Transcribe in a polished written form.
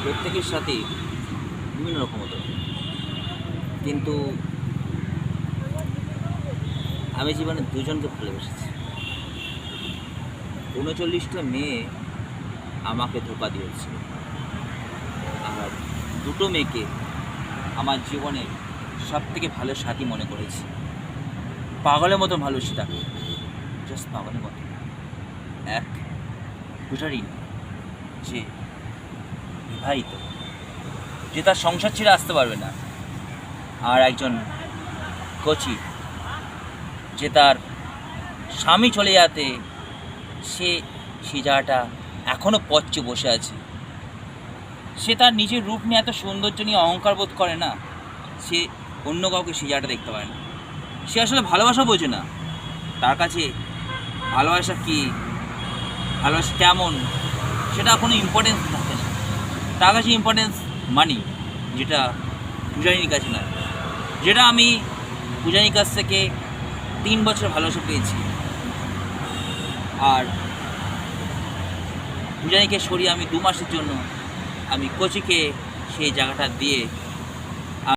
প্রত্যেকের সাথে বিভিন্ন রকম হতো, কিন্তু আমি জীবনে দুজনকে ভালোবেসেছি। ৩৯টা মেয়ে আমাকে ধোঁকা দিয়েছিল, আর দুটো মেয়েকে আমার জীবনে সব থেকে ভালো সাথী মনে করেছি। পাগলের মতো ভালোবাসি তাকে, জাস্ট পাগলের মতো। এক পূজারী যে বিবাহিত, যে তার সংসার ছেড়ে আসতে পারবে না, আর একজন কোচি যে তার স্বামী চলে যাতে সে সেই জায়গাটা এখনও পচে বসে আছে। সে তার নিজের রূপ নিয়ে এত সৌন্দর্য নিয়ে অহংকার বোধ করে না, সে অন্য কাউকে সেই জায়গাটা দেখতে পারে না। সে আসলে ভালোবাসা বোঝে না, তার কাছে ভালোবাসা কী, ভালোবাসা কেমন, সেটা কোনো ইম্পর্টেন্স থাকে না। তার কাছে ইম্পর্টেন্স মানি, যেটা পূজারিনীর কাছে নয়। যেটা আমি পূজারিনীর কাছ থেকে 3 বছর ভালোবাসা পেয়েছি, আর পূজারিনীকে সরিয়ে আমি 2 মাসের জন্য আমি কোচিকে সেই জায়গাটা দিয়ে